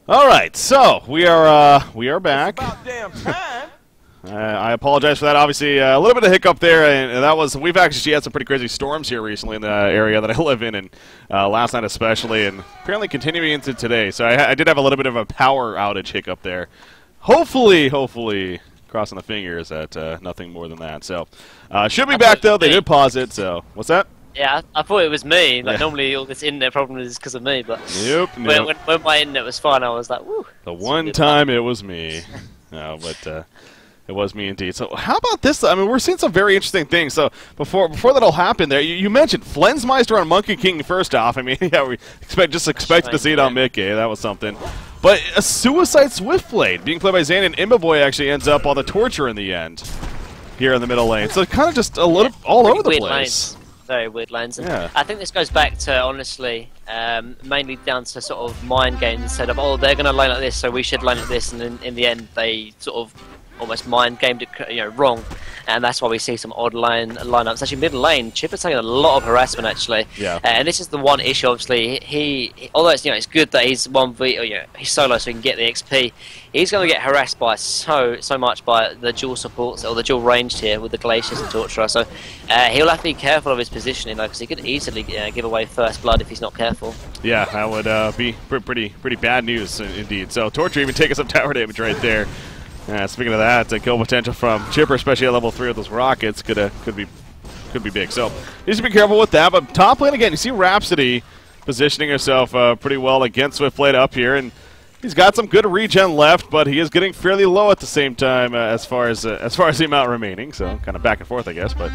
All right, so we are back. It's about damn time. I apologize for that. Obviously, a little bit of hiccup there, and that was we've actually had some pretty crazy storms here recently in the area that I live in, and last night especially, and apparently continuing into today. So I did have a little bit of a power outage hiccup there. Hopefully, crossing the fingers that nothing more than that. So should be back though. They did pause it. So what's that? Yeah, I thought it was me. Like Yeah. normally all this internet problem is because of me, but Nope. when my internet was fine, I was like, woo. The one time it was me. No, but it was me indeed. So how about this? I mean, we're seeing some very interesting things. So before that all happened there, you mentioned Flensmeister on Monkey King first off. I mean, yeah, we expect to see it on Mickey. That was something. But a Suicide Swiftblade being played by Zan and Imboboy actually ends up on the Torture in the end here in the middle lane. So kind of just a little all over the Weird place. lanes. Very weird lanes. And Yeah. I think this goes back to, honestly, mainly down to sort of mind games instead of, oh, they're going to lane like this, so we should lane like this, and then in the end they sort of almost mind gamed it wrong, and that's why we see some odd lineups. Actually, middle lane, Chipper's taking a lot of harassment actually, Yeah. And this is the one issue. Obviously, he although it's good that he's 1v, he's solo, so he can get the XP. He's going to get harassed by so much by the dual supports or the dual ranged here with the Glaciers and Torturer. So he'll have to be careful of his positioning, because he could easily give away first blood if he's not careful. Yeah, that would be pretty bad news indeed. So Torture even taking some tower damage right there. Speaking of that, kill potential from Chipper, especially at level 3 with those rockets, could be big. So needs to be careful with that. But top lane again, you see Rhapsody positioning herself pretty well against Swiftblade up here, and he's got some good regen left, but he is getting fairly low at the same time as far as the amount remaining. So kind of back and forth, I guess, but.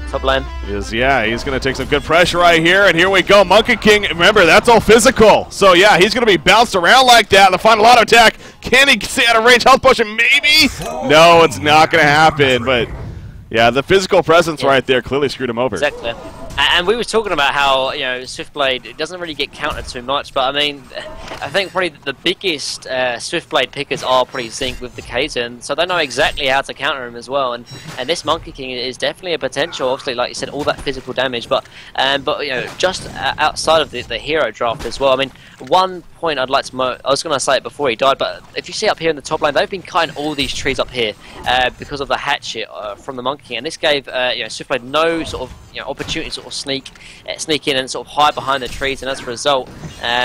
Top lane. He's going to take some good pressure right here, and here we go. Monkey King, remember, that's all physical. So, yeah, he's going to be bounced around like that. The final auto attack. Can he stay out of range? Health potion, maybe? No, it's not going to happen, but, yeah, the physical presence right there clearly screwed him over. Exactly. And we were talking about how, Swiftblade, it doesn't really get countered too much, but I mean, I think probably the biggest Swiftblade pickers are pretty synced with the Kaizen, so they know exactly how to counter him as well. And this Monkey King is definitely a potential, obviously, like you said, all that physical damage, but just outside of the hero draft as well. I mean, one point I'd like to I was going to say it before he died, but if you see up here in the top lane, they've been cutting all these trees up here because of the hatchet from the Monkey King, and this gave Swiftblade no sort of opportunity to sort of sneak in and sort of hide behind the trees, and as a result,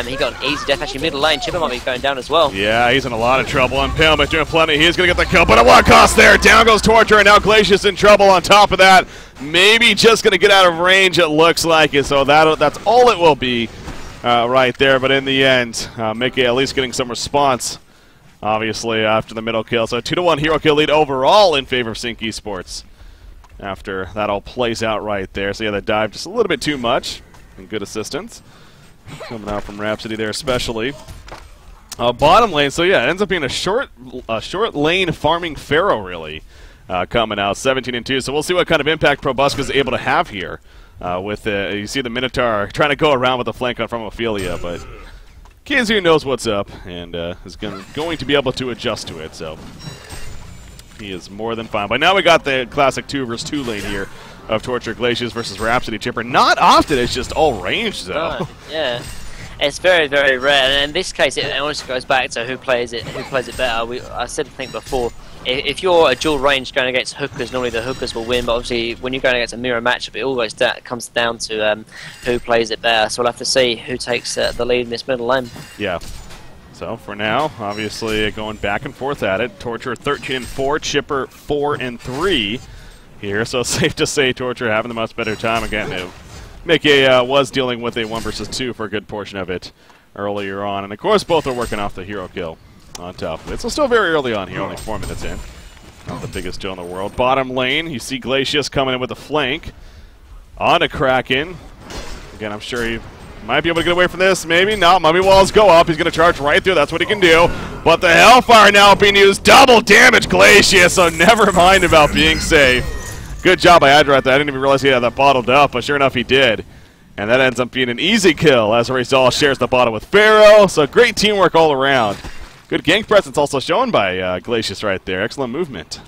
he got an easy death. Actually, middle lane, Chipper might be going down as well. Yeah, he's in a lot of trouble, and Pale's doing plenty. He's going to get the kill, but at what cost there? Down goes Torture, and now Glacius in trouble on top of that. Maybe just going to get out of range, it looks like it, so that's all it will be right there. But in the end, Mickey at least getting some response, obviously, after the middle kill. So 2-1 hero kill lead overall in favor of Sync Esports. After that all plays out right there. So yeah, that dive just a little bit too much. And good assistance. Coming out from Rhapsody there especially. Bottom lane, so yeah, it ends up being a short lane farming Pharaoh really coming out, 17-2. So we'll see what kind of impact Probusca is able to have here. With you see the Minotaur trying to go around with the flank on from Ophelia, but Kizu knows what's up and is going to be able to adjust to it. So he is more than fine. But now we got the classic 2 versus 2 lane here of Torture Glaciers versus Rhapsody Chipper. Not often, it's just all range though. Yeah. It's very, very rare, and in this case, it honestly goes back to who plays it better. I said, I think before, if you're a dual range going against hookers, normally the hookers will win. But obviously, when you're going against a mirror matchup, it always comes down to who plays it better. So we'll have to see who takes the lead in this middle lane. Yeah. So for now, obviously going back and forth at it. Torture 13-4, Chipper 4-3 here. So safe to say, Torture having the much better time again. Mickey was dealing with a 1 versus 2 for a good portion of it earlier on. And of course, both are working off the hero kill on top of it. So still very early on here, only 4 minutes in. Not the biggest deal in the world. Bottom lane, you see Glacius coming in with a flank. On to Kraken. Again, I'm sure he might be able to get away from this. Maybe not. Mummy walls go up. He's going to charge right through. That's what he can do. But the Hellfire now being used. Double damage Glacius, so never mind about being safe. Good job by Hydra at that. I didn't even realize he had that bottled up, but sure enough he did. And that ends up being an easy kill as Rizal shares the bottle with Pharaoh. So great teamwork all around. Good gank presence also shown by Glacius right there. Excellent movement.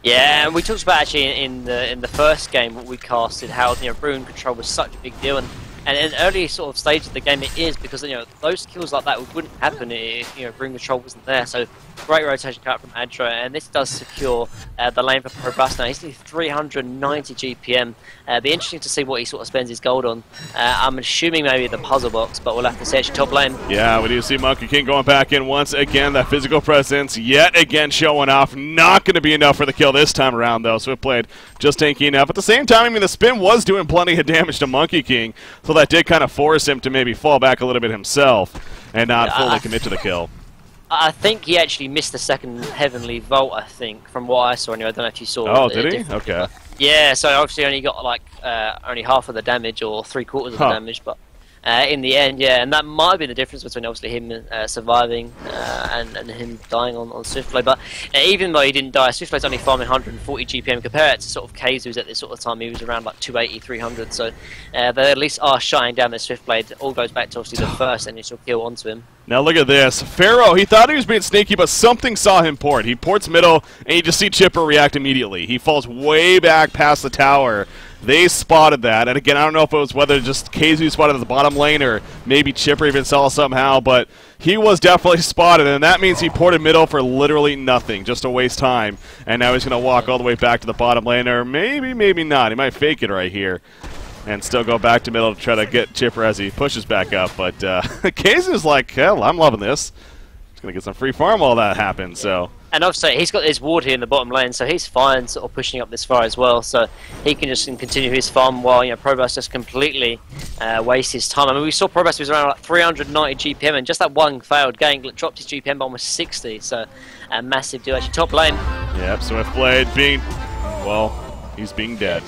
Yeah, and we talked about actually in the first game what we casted how Rune control was such a big deal, and And in early sort of stage of the game, it is because those kills like that wouldn't happen if Room Control wasn't there. So great rotation cut from Adro, and this does secure the lane for Probus now. He's doing 390 GPM. Be interesting to see what he sort of spends his gold on. I'm assuming maybe the puzzle box, but we'll have to see. Actually, top lane. Yeah, we do see Monkey King going back in once again. That physical presence yet again showing off. Not going to be enough for the kill this time around, though. Swiftblade just tanking up. At the same time, I mean, the spin was doing plenty of damage to Monkey King, so that did kind of force him to maybe fall back a little bit himself and not fully commit to the kill. I think he actually missed the second Heavenly Vault, I think, from what I saw anyway. I don't know if you saw. Oh, did he? Okay. Yeah, so obviously only got like only half of the damage or 3/4 of the damage, but in the end, yeah, and that might be the difference between obviously him surviving and him dying on Swiftblade. But even though he didn't die, Swiftblade's only farming 140 GPM. Compare it to sort of Keizu's at this sort of time, he was around like 280, 300. So they at least are shutting down the Swiftblade. It all goes back to obviously the first initial kill onto him. Now look at this. Pharaoh, he thought he was being sneaky, but something saw him port. He ports middle, and you just see Chipper react immediately. He falls way back past the tower. They spotted that, and again, I don't know if it was whether just Keizu spotted at the bottom lane or maybe Chipper even saw somehow, but he was definitely spotted, and that means he ported middle for literally nothing, just to waste time. And now he's going to walk all the way back to the bottom lane, or maybe not. He might fake it right here and still go back to middle to try to get Chipper as he pushes back up. But Keizu's like, hell, I'm loving this. He's going to get some free farm while that happens, so... And obviously, he's got his ward here in the bottom lane, so he's fine sort of pushing up this far as well. So he can just continue his farm while Probus just completely wastes his time. I mean, we saw Probus was around like 390 GPM, and just that one failed gank dropped his GPM by almost 60. So a massive deal. Actually, top lane. Yep, Swiftblade being, well, he's being dead.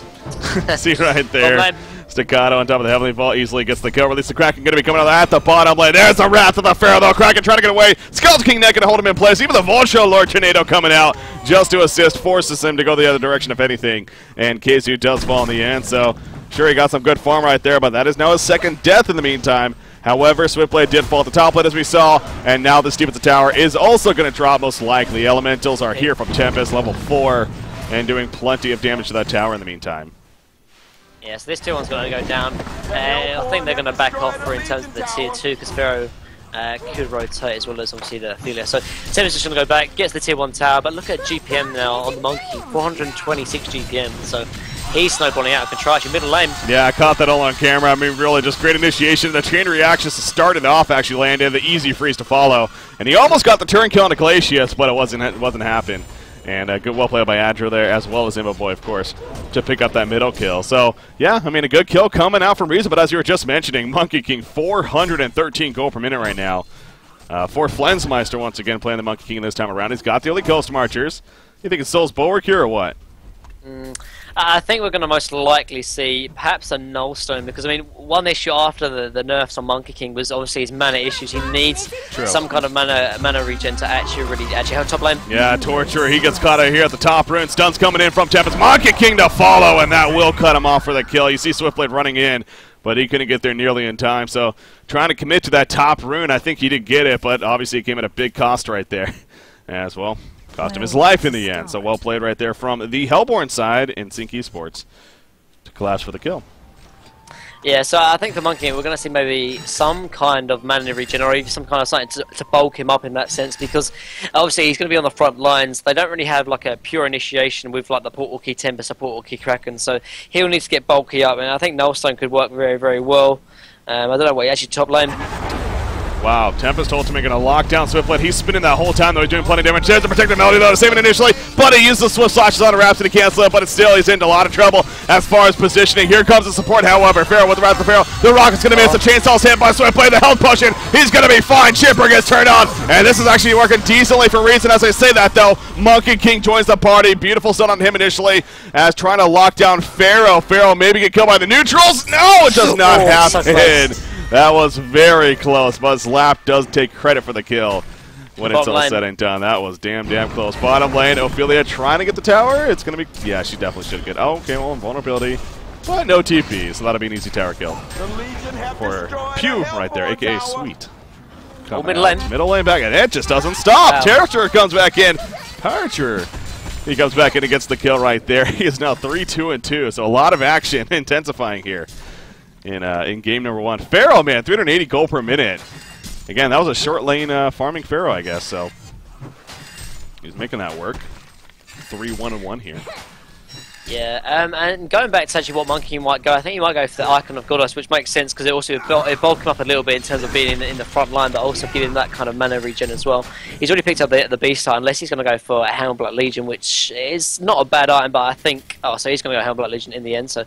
See right there. Staccato on top of the Heavenly Vault easily gets the kill. Release the Kraken going to be coming out at the bottom lane. There's the Wrath of the Pharaoh, though. Kraken trying to get away. Skeleton King Neck going to hold him in place. Even the Vulture Lord Tornado coming out just to assist, forces him to go the other direction, if anything. And Keizu does fall in the end, so sure, he got some good farm right there, but that is now his second death in the meantime. However, Swiftblade did fall at the top lane, as we saw, and now the Steep at the Tower is also going to drop, most likely. Elementals are here from Tempest, level 4, and doing plenty of damage to that tower in the meantime. Yeah, so this tier 1's going to go down. I think they're going to back off for in terms of the tier 2, because Pharaoh could rotate as well as obviously the Ophelia. So Tempest is going to go back, gets the tier 1 tower, but look at GPM now on the Monkey King, 426 GPM. So he's snowballing out of control. Actually, middle lane. Yeah, I caught that all on camera. I mean, really just great initiation. The chain reactions started off, actually landed, the easy freeze to follow. And he almost got the turn kill on the Glacius, but it wasn't happening. And good well played by Adro there, as well as Imbo Boy, of course, to pick up that middle kill. So, yeah, I mean, a good kill coming out from Riza, but as you were just mentioning, Monkey King, 413 gold per minute right now. For Flensmeister, once again, playing the Monkey King this time around. He's got the early Coast Marchers. You think it's Soul's Bulwark here or what? I think we're going to most likely see perhaps a Nullstone, because I mean, one issue after the nerfs on Monkey King was obviously his mana issues. He needs some kind of mana regen to actually have top lane. Yeah, Torture, he gets caught out here at the top rune. Stun's coming in from Tempest. Monkey King to follow, and that will cut him off for the kill. You see Swiftblade running in, but he couldn't get there nearly in time. So trying to commit to that top rune, I think he did get it, but obviously it came at a big cost right there as well. Cost him his life in the end, so well played right there from the Hellborn side in Sync Esports to Clash for the kill. Yeah, so I think for Monkey, we're going to see maybe some kind of mana regen or even some kind of something to bulk him up in that sense, because obviously he's going to be on the front lines. They don't really have like a pure initiation with like the Portal Key Tempest or Portal Key Kraken, so he'll need to get bulky up, and I think Nullstone could work very, very well. I don't know what he actually top lane. Wow, Tempest Ultimate going to lock down Swiftblade. He's spinning that whole time, though. He's doing plenty of damage. There's the Protective Melody, though, to save it initially. But he used the Swift Slashes on a Rhapsody to cancel it, but still, he's into a lot of trouble as far as positioning. Here comes the support, however. Pharaoh with the Wrath of Pharaoh. The Rocket's going to miss. The Chainsaw's hit by Swiftblade. The health potion. He's going to be fine. Chipper gets turned on. And this is actually working decently for Reason. As I say that, though, Monkey King joins the party. Beautiful stun on him initially as trying to lock down Pharaoh. Pharaoh maybe get killed by the neutrals. No, it does not happen. That was very close, but Slap does take credit for the kill when it's all said and done. That was damn close. Bottom lane, Ophelia trying to get the tower. It's going to be, yeah, she definitely should get, oh, okay, well, vulnerability, but no TP, so that'll be an easy tower kill for Pew right there, a.k.a. Sweet. Middle lane. Middle lane back, and it just doesn't stop. Wow. Territor comes back in. Archer, he comes back in and gets the kill right there. He is now 3-2-2, so a lot of action intensifying here. in game number 1. Pharaoh, man, 380 gold per minute. Again, that was a short lane farming Pharaoh, I guess. So he's making that work. 3-1-1 here. Yeah, and going back to actually what Monkey King might go, I think he might go for the Icon of Goddess, which makes sense because it also bulk him up a little bit in terms of being in the front line, but also giving him that kind of mana regen as well. He's already picked up the Beast item, unless he's going to go for a Helmblack Legion, which is not a bad item, but I think... Oh, so he's going to go Helmblack Legion in the end, so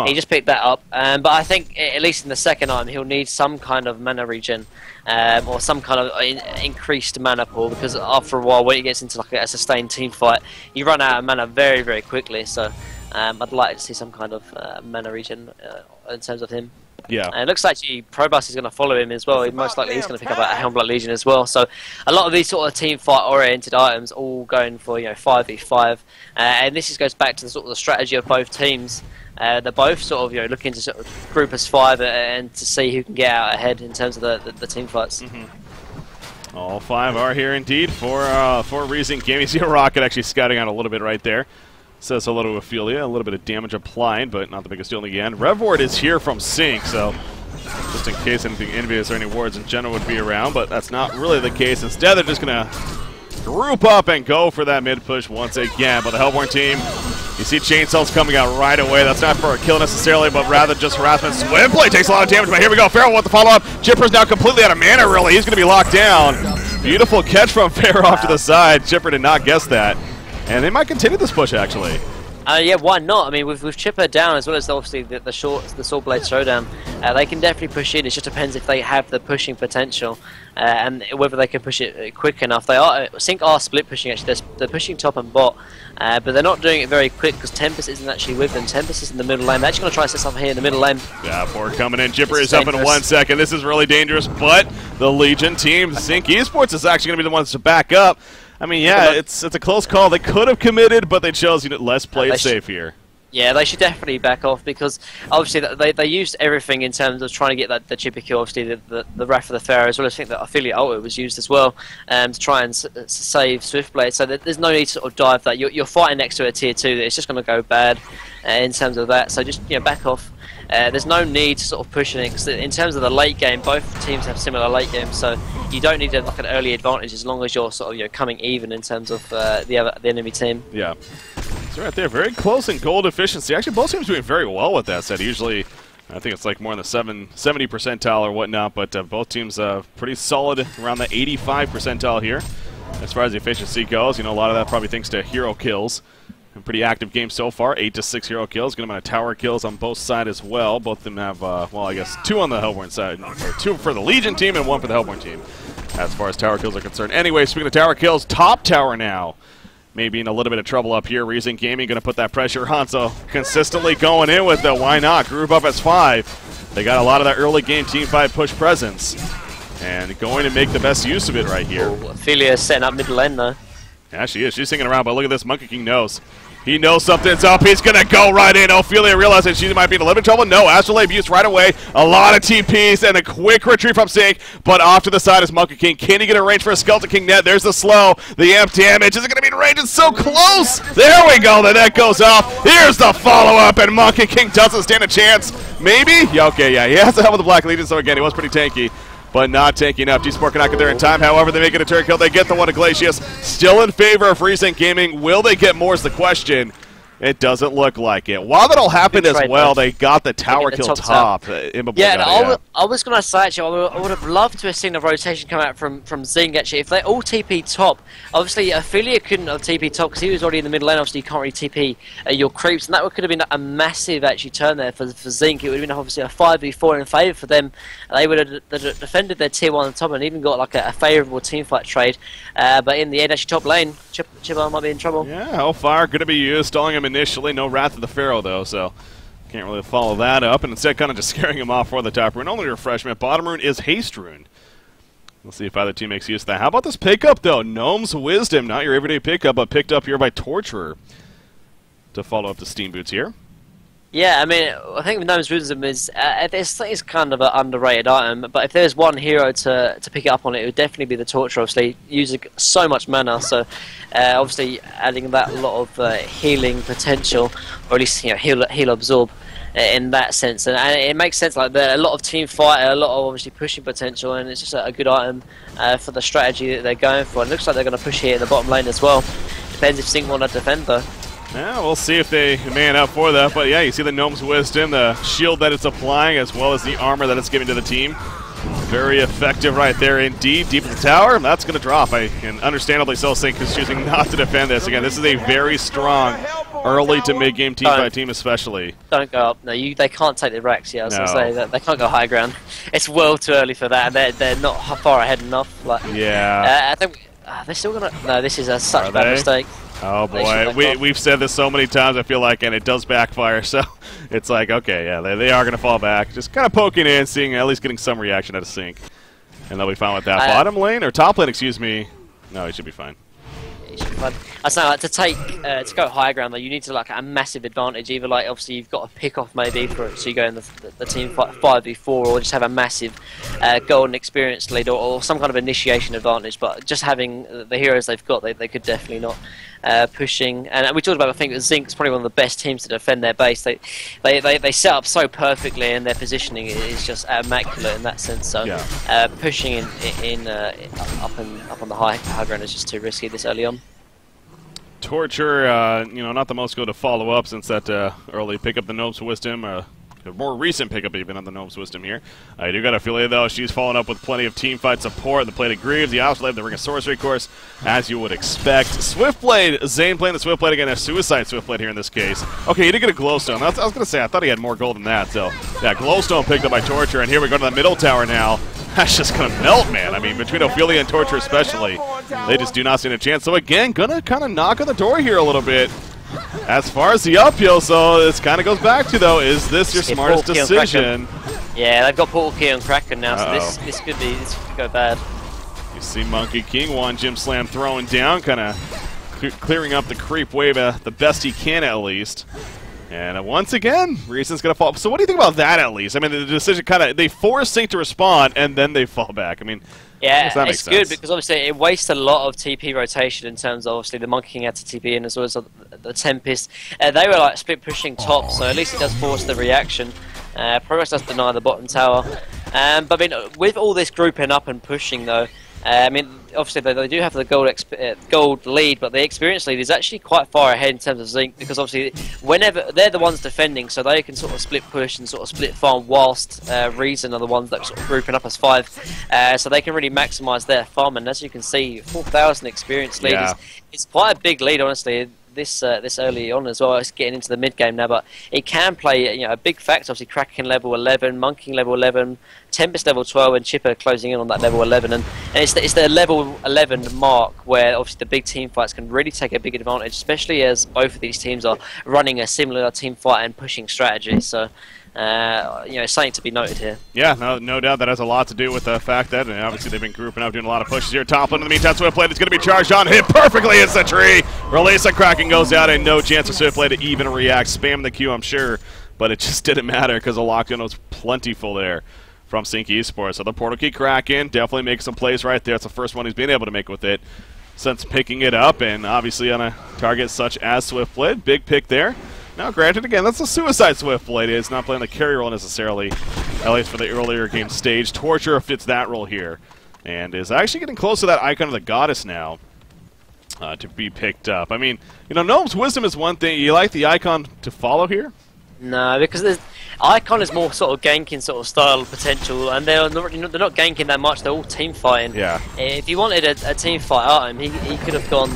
he just picked that up. But I think, at least in the second item, he'll need some kind of mana regen. Or some kind of increased mana pool, because after a while, when it gets into like a sustained team fight, you run out of mana very, very quickly. So I'd like to see some kind of mana regen in terms of him. Yeah. And it looks like Probus is going to follow him as well. Most likely he's going to pick up a Helmblack Legion as well. So a lot of these sort of team fight oriented items all going for 5v5, and this just goes back to the sort of the strategy of both teams. They're both sort of looking to sort of group as 5 and to see who can get out ahead in terms of the team fights. All 5 are here indeed for Reason Gaming. See a Rocket actually scouting out a little bit right there. Says hello to Ophelia. A little bit of damage applied, but not the biggest deal in the end. Ro4 is here from Sync, so just in case anything envious or any wards in general would be around, but that's not really the case. Instead, they're just going to group up and go for that mid push once again. But the Hellborn team, you see Chainsaws coming out right away. That's not for a kill necessarily, but rather just harassment. Swiftplay takes a lot of damage, but here we go. Pharaoh with the follow-up. Chipper's now completely out of mana, really. He's going to be locked down. Beautiful catch from Pharaoh off to the side. Chipper did not guess that. And they might continue this push, actually. Yeah, why not? I mean, with Chipper down, as well as obviously the Sword Blade Showdown, they can definitely push in. It just depends if they have the pushing potential and whether they can push it quick enough. Sync are split pushing, actually. They're pushing top and bot, but they're not doing it very quick because Tempest isn't actually with them. Tempest is in the middle lane. They're actually going to try to set something here in the middle lane. Yeah, 4 coming in. Chipper is up in 1 second. This is really dangerous, but the Legion team, Sync Esports, is actually going to be the ones to back up. I mean, yeah, it's a close call. They could have committed, but they chose let's play it safe here. Yeah, they should definitely back off because obviously they used everything in terms of trying to get the Chipper kill. Obviously, the Wrath of the Pharaoh, as well as I think that Affiliate Ultimate was used as well to try and save Swiftblade. So there's no need to sort of dive that. You're fighting next to a tier 2 that it's just going to go bad in terms of that. So just back off. There's no need to sort of push it because in terms of the late game, both teams have similar late games, so you don't need like an early advantage as long as you're sort of coming even in terms of the enemy team. Yeah, so right there, very close in gold efficiency. Actually, both teams doing very well with that set. Usually, I think it's like more in the 70 percentile or whatnot, but both teams pretty solid around the 85 percentile here as far as the efficiency goes. A lot of that probably thanks to hero kills. A pretty active game so far, 8 to 6 hero kills. Good amount of tower kills on both sides as well. Both of them have, well, I guess 2 on the Hellborn side, or 2 for the Legion team and 1 for the Hellborn team, as far as tower kills are concerned. Anyway, speaking of tower kills, top tower now maybe in a little bit of trouble up here. Reason Gaming going to put that pressure on, so consistently going in with the why not? Group up as 5. They got a lot of that early game team fight push presence, and going to make the best use of it right here. Ophelia setting up mid lane though. Yeah, she is. She's singing around, but look at this. Monkey King knows. He knows something's up. He's going to go right in. Ophelia realizing she might be in a little bit of trouble. No, Astral Abuse right away. A lot of TPs and a quick retreat from Sync, but off to the side is Monkey King. Can he get a range for a Skeleton King net? There's the slow. The amp damage. Is it going to be in range? It's so close. There we go. The net goes off. Here's the follow-up, and Monkey King doesn't stand a chance. Maybe? Yeah, okay, yeah. He has to help with the Black Legion, so again, he was pretty tanky, but not tanky enough. G-Sport cannot get there in time. However, they make it a turret kill. They get the one to Glacius. Still in favor of Reason Gaming. Will they get more is the question. It doesn't look like it. While that all happened as well, they got the tower kill top. Yeah, I was going to say, actually, I would have loved to have seen a rotation come out from Zing, actually. If they all TP top, obviously, Ophelia couldn't have TP top because he was already in the middle lane. Obviously, you can't really TP your creeps, and that could have been a massive, actually, turn there for Zing. It would have been, obviously, a 5v4 in favour for them. They would have defended their tier 1 on top and even got, like, a favourable teamfight trade. But in the end, actually, top lane, Chipper might be in trouble. Yeah, Hellfire going to be used, stalling him initially. No Wrath of the Pharaoh, though, so can't really follow that up. And instead, kind of just scaring him off for the top rune. Only refreshment. Bottom rune is Haste rune. We'll see if either team makes use of that. How about this pickup, though? Gnome's Wisdom, not your everyday pickup, but picked up here by Torturer to follow up the Steam Boots here. Yeah, I mean, I think Gnome's Wisdom is it's kind of an underrated item, but if there's one hero to pick it up on, it would definitely be the Torture, obviously, using so much mana, so obviously adding that lot of healing potential, or at least heal absorb, in that sense, and it makes sense. Like a lot of team fight, a lot of obviously pushing potential, and it's just a good item for the strategy that they're going for. It looks like they're going to push here in the bottom lane as well. Depends if Sync want to defend though. Yeah, we'll see if they man up for that. But yeah, you see the Gnome's Wisdom, the shield that it's applying, as well as the armor that it's giving to the team. Very effective right there indeed. Deep in the tower, that's going to drop. And understandably so, Sync is choosing not to defend this. Again, this is a very strong early to mid-game team by team especially. Don't go up. No, they can't take the racks yet. I was going to say that they can't go high ground. It's well too early for that. They're not far ahead enough. Like, yeah. I think they're still going to... No, this is such a bad mistake. Oh boy, we've said this so many times, I feel like, and it does backfire, so it's like, okay, yeah, they are going to fall back. Just kind of poking in, seeing, at least getting some reaction out of Sync. And they'll be fine with that. Bottom lane, or top lane, excuse me. No, he should be fine. I say, like, to go higher ground, though, you need to like a massive advantage. Either like obviously you've got a pick off maybe for it, so you go in the team fight 5v4, or just have a massive golden experience lead, or some kind of initiation advantage. But just having the heroes they've got, they could definitely not. Pushing, and we talked about, I think that Zinc's probably one of the best teams to defend their base. They set up so perfectly, and their positioning is just immaculate in that sense. So pushing up on the high ground is just too risky this early on. Torture, you know, not the most good to follow up since that early pick up the Gnome's Wisdom. A more recent pickup even on the Gnome's Wisdom here. I do got a Affiliate though. She's following up with plenty of teamfight support. The Plate of Greaves, the Outslave, the Ring of Sorcery course, as you would expect. Swiftblade, Zane playing the Swiftblade again, a Suicide Swiftblade here in this case. Okay, he did get a Glowstone. I was going to say, I thought he had more gold than that. So, yeah, Glowstone picked up by Torture, and here we go to the middle tower now. That's just going to melt, man. I mean, between Ophelia and Torture especially, they just do not stand a chance. So again, going to kind of knock on the door here a little bit. As far as the uphill, so this kind of goes back to, though, is this your smartest decision? Yeah, they've got Portal Key on Kraken now, so this could go bad. You see Monkey King, one Gem Slam throwing down, kind of clearing up the creep wave the best he can at least. And once again, Reason's going to fall. So what do you think about that at least? I mean, the decision kind of, they force Sync to respond, and then they fall back. I mean, yeah, it's good because obviously it wastes a lot of TP rotation in terms of obviously the Monkey King had to TP in as well as the Tempest. They were like split pushing top, so at least it does force the reaction. Progress does deny the bottom tower. But I mean, with all this grouping up and pushing though, I mean, obviously they do have the gold lead, but the experience lead is actually quite far ahead in terms of Zinc, because obviously whenever they're the ones defending, so they can sort of split push and sort of split farm, whilst Reason are the ones that are sort of grouping up as 5, so they can really maximise their farm. And as you can see, 4,000 experience lead is quite a big lead, honestly. This early on as well. It's getting into the mid game now, but it can play a big factor. Obviously, Kraken level 11, Monkey level 11, Tempest level 12, and Chipper closing in on that level 11. And it's the level 11 mark where obviously the big team fights can really take a big advantage, especially as both of these teams are running a similar team fight and pushing strategy. So. Something to be noted here. Yeah, no doubt that has a lot to do with the fact that obviously they've been grouping up, doing a lot of pushes here. Top lane in the meantime, Swiftblade is going to be charged on, hit perfectly, hits the tree. Release of Kraken goes out, and no chance for Swiftblade to even react. Spam the Q, I'm sure, but it just didn't matter because the lockdown was plentiful there from Sync Esports. So the Portal Key Kraken definitely makes some plays right there. It's the first one he's been able to make with it since picking it up, and obviously on a target such as Swiftblade. Big pick there. Now, granted, again, that's a Suicide Swiftblade. It's not playing the carry role necessarily, at least for the earlier game stage. Torture fits that role here, and is actually getting close to that Icon of the Goddess now to be picked up. I mean, Gnome's Wisdom is one thing. You like the Icon to follow here? No, because Icon is more sort of ganking sort of style potential, and they're not ganking that much. They're all team fighting. Yeah. If you wanted a team fight item, he could have gone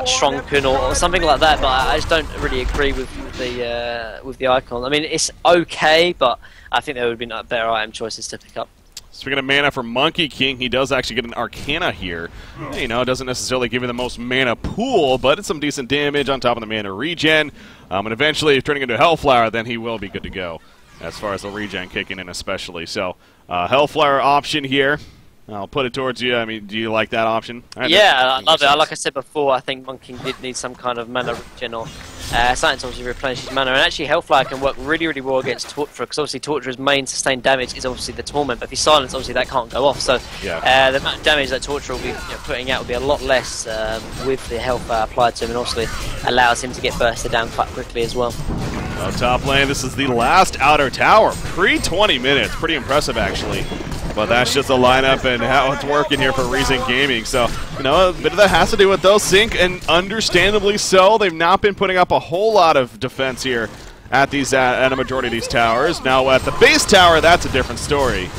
Shrunken or something like that. But I just don't really agree with the Icon. I mean, it's okay, but I think there would have been better item choices to pick up. Speaking of mana for Monkey King, he does actually get an Arcana here. It doesn't necessarily give you the most mana pool, but it's some decent damage on top of the mana regen. And eventually, if turning into Hellflower, then he will be good to go, as far as the regen kicking in especially. So, Hellflower option here. I'll put it towards you. I mean, do you like that option? Yeah, I love it. Like I said before, I think Monkey King did need some kind of mana regen or something to obviously replenish his mana. And actually, Hellflower can work really, really well against Torture, because obviously Torture's main sustained damage is obviously the Torment. But if he's silenced, obviously that can't go off. So the amount of damage that Torture will be putting out will be a lot less with the Hellflower applied to him, and obviously allows him to get bursted down quite quickly as well. On top lane, this is the last outer tower. Pre-20 minutes. Pretty impressive, actually. But that's just a lineup and how it's working here for Reason Gaming. So, you know, a bit of that has to do with those Sync, and understandably so. They've not been putting up a whole lot of defense here at these at a majority of these towers. Now at the base tower, that's a different story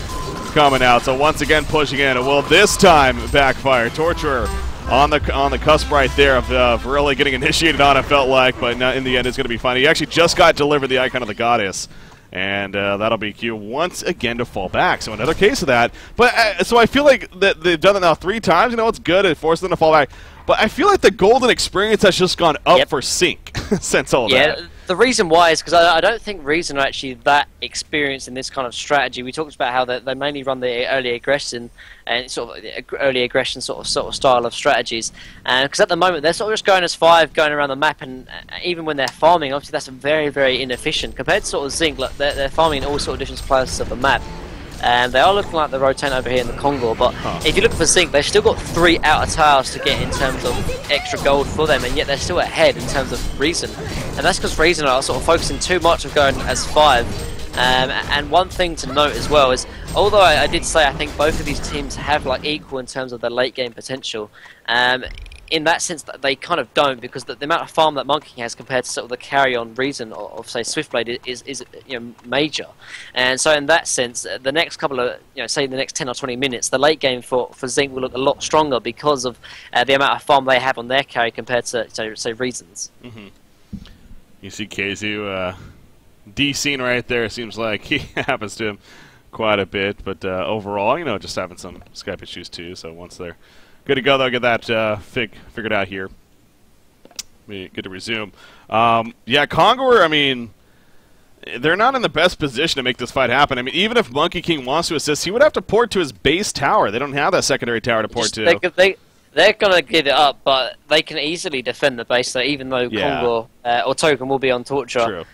coming out. So once again pushing in. It will this time backfire. Torturer on the cusp right there of really getting initiated on, it felt like, but in the end it's going to be fine. He actually just got delivered the Icon of the Goddess. And that'll be Q once again to fall back. So another case of that. But so I feel like that they've done it now 3 times. You know, it's good. It forces them to fall back. But I feel like the golden experience has just gone up for Sync since all that. Yeah, the reason why is because I don't think Reason are actually that experienced in this kind of strategy. We talked about how they mainly run the early aggression and sort of early aggression sort of style of strategies. And because at the moment they're sort of just going as 5, going around the map, and even when they're farming, obviously that's very, very inefficient compared to sort of Zinc. Like they're farming in all sort of different places of the map. And they are looking like they're rotating over here in the Congo, but if you look for Zinc, they've still got 3 outer towers to get in terms of extra gold for them, and yet they're still ahead in terms of Reason. And that's because Reason are sort of focusing too much of going as 5. And one thing to note as well is, although I did say I think both of these teams have like equal in terms of their late game potential, in that sense that they kind of don't, because the amount of farm that Monkey has compared to sort of the carry on Reason of say Swiftblade is you know, major. And so in that sense, the next couple of, you know, say the next 10 or 20 minutes, the late game for Zinc will look a lot stronger because of the amount of farm they have on their carry compared to say Reason's. You see KZU D-scene right there. Seems like he happens to him quite a bit, but overall, you know, just having some Skype issues too. So once they're good to go, they'll get that figured out here. Good to resume. Yeah, Conqueror, I mean, they're not in the best position to make this fight happen. I mean, even if Monkey King wants to assist, he would have to port to his base tower. They don't have that secondary tower to port to. They're going to give it up, but they can easily defend the base, so even though Congo or Token will be on Torture,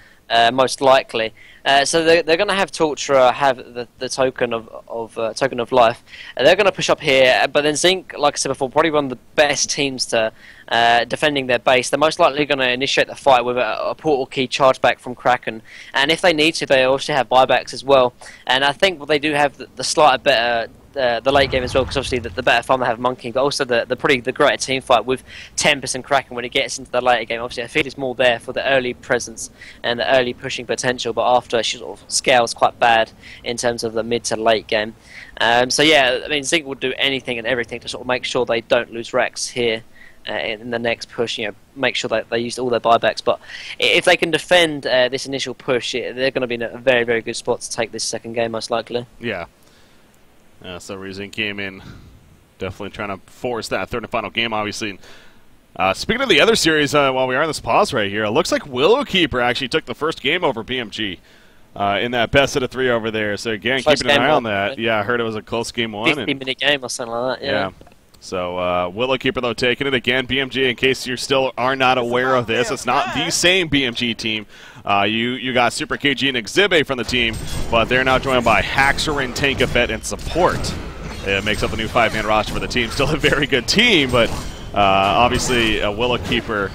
most likely. So they're going to have Torturer have the token of life. They're going to push up here, but then Zinc, like I said before, probably one of the best teams to defending their base. They're most likely going to initiate the fight with a portal key charge back from Kraken, and if they need to, they also have buybacks as well. And I think they do have the slight better. The late game as well, because obviously the better farm they have Monkey, but also the greater team fight with 10% Kraken when it gets into the later game. Obviously, I feel it's more there for the early presence and the early pushing potential, but after she sort of scales quite bad in terms of the mid to late game. So yeah, I mean, Zinc will do anything and everything to sort of make sure they don't lose Rex here in the next push. You know, make sure that they use all their buybacks. But if they can defend this initial push, they're going to be in a very, very good spot to take this second game, most likely. Yeah. So Reason came in, definitely trying to force that third and final game, obviously. Speaking of the other series, while we are on this pause right here, it looks like Willowkeeper actually took the first game over BMG in that best of 3 over there. So again, keeping an eye on that. Right? Yeah, I heard it was a close game 1. 50-minute game or something like that. Yeah. So Willowkeeper, though, taking it again. BMG, in case you still are not aware of this, it's not the same BMG team. You got Super KG and Exhibit from the team, but they're now joined by Haxorin, Tankafet, and Support. It makes up the new 5-man roster for the team. Still a very good team, but obviously Willowkeeper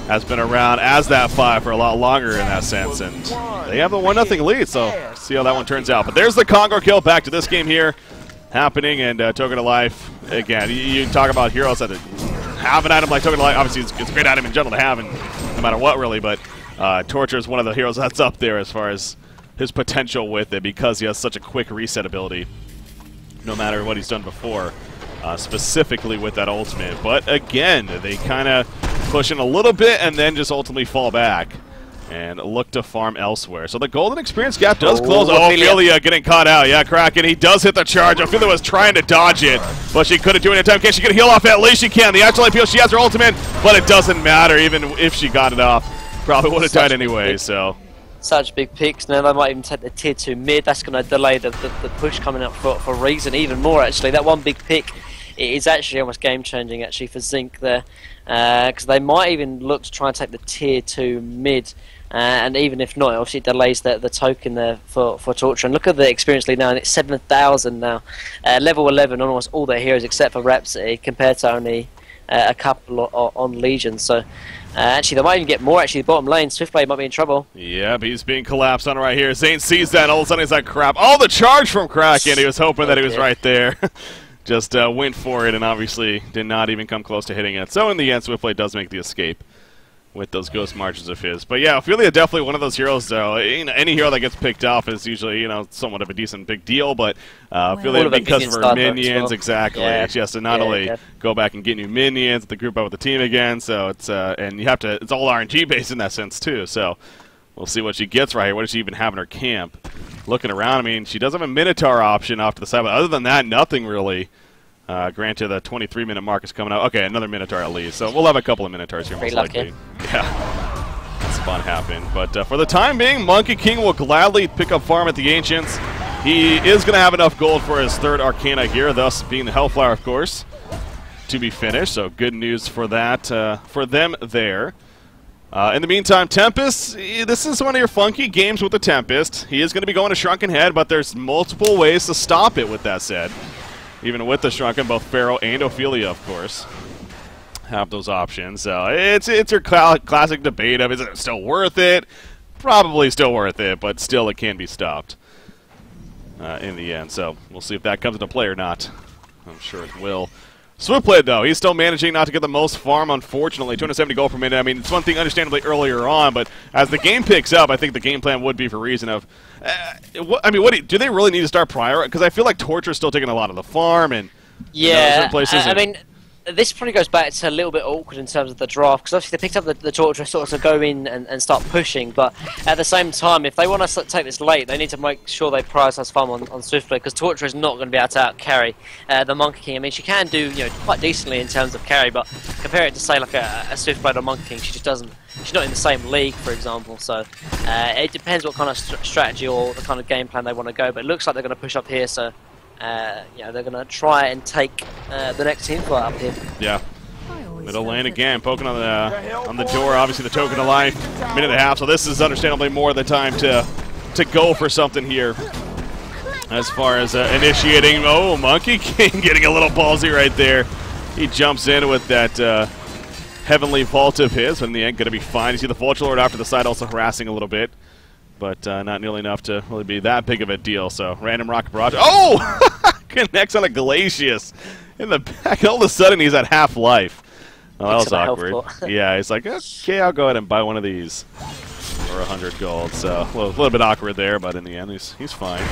has been around as that 5 for a lot longer in that sense, and they have a 1-0 lead, so see how that one turns out. But there's the Congo kill. Back to this game here happening, and Token of Life, again, you talk about heroes that have an item like Token of Life. Obviously, it's a great item in general to have, and no matter what, really, but Torture is one of the heroes that's up there as far as his potential with it, because he has such a quick reset ability, no matter what he's done before, specifically with that ultimate. But again, they kind of push in a little bit and then just ultimately fall back and look to farm elsewhere. So the golden experience gap does close. Ophelia getting caught out. Yeah, Kraken, he does hit the charge. Ophelia was trying to dodge it, but she couldn't do it in time. Can she get a heal off? At least she can. The actual IPO, she has her ultimate, but it doesn't matter even if she got it off. Probably would have died anyway, so. Such big picks. Now they might even take the tier 2 mid. That's going to delay the push coming up for Reason even more, actually. That one big pick is actually almost game-changing, actually, for Zinc there. Because they might even look to try and take the tier 2 mid. And even if not, obviously it delays the token there for Torture. And look at the experience lead now, and it's 7,000 now. Level 11 on almost all their heroes except for Rhapsody, compared to only a couple on Legion. So actually, they might even get more. Actually, the bottom lane, Swiftblade might be in trouble. Yeah, but he's being collapsed on right here. Zane sees that, and all of a sudden he's like, crap. Oh, the charge from Kraken. He was hoping that he was right there. Just went for it, and obviously did not even come close to hitting it. So in the end, Swiftblade does make the escape with those ghost marches of his. But yeah, Ophelia definitely one of those heroes, though. You know, any hero that gets picked off is usually, you know, somewhat of a decent big deal. But Ophelia, because of her minions, exactly, she has to not only go back and get new minions, the group up with the team again. So it's and you have to. It's all RNG based in that sense too. So we'll see what she gets right here. What does she even have in her camp? Looking around, I mean, she does have a Minotaur option off to the side, but other than that, nothing really. Granted, the 23-minute mark is coming out. Okay, another Minotaur at least. So we'll have a couple of Minotaurs here, most likely. Yeah, that's fun happen. But for the time being, Monkey King will gladly pick up farm at the Ancients. He is going to have enough gold for his third Arcana here, thus being the Hellflower, of course, to be finished. So good news for that, for them there. In the meantime, Tempest, this is one of your funky games with the Tempest. He is going to be going to Shrunken Head, but there's multiple ways to stop it, with that said. Even with the Shrunken, both Pharaoh and Ophelia, of course, have those options. So it's your classic debate of, is it still worth it? Probably still worth it, but still it can be stopped in the end. So we'll see if that comes into play or not. I'm sure it will. Swiftblade, though, he's still managing not to get the most farm, unfortunately. 270 gold per minute. I mean, it's one thing, understandably, earlier on, but as the game picks up, I think the game plan would be for reason of, I mean, do they really need to start prior? Because I feel like Torture's still taking a lot of the farm, and yeah, places. I mean, this probably goes back to a little bit awkward in terms of the draft, because obviously they picked up the Torture sort of to go in and start pushing, but at the same time, if they want to take this late, they need to make sure they prioritize farm on Swiftblade, because Torture is not going to be able to out-carry the Monkey King. I mean, she can do, you know, quite decently in terms of carry, but compare it to, say, like a Swiftblade or Monkey King, she just doesn't. She's not in the same league, for example, so it depends what kind of strategy or the kind of game plan they want to go, but it looks like they're going to push up here, so yeah, they're going to try and take the next team fight up here. Yeah. Middle lane again, poking on the door. Obviously, the token of life, minute and a half. So this is understandably more the time to go for something here. As far as initiating, oh, Monkey King getting a little ballsy right there. He jumps in with that heavenly vault of his, but in the end, going to be fine. You see the Vulture Lord off to the side, also harassing a little bit, but not nearly enough to really be that big of a deal. So random rocket barrage. Oh, connects on a Glacius in the back. All of a sudden, he's at half life. Oh, that was awkward. Yeah, he's like, okay, I'll go ahead and buy one of these for 100 gold. So a little bit awkward there, but in the end, he's fine.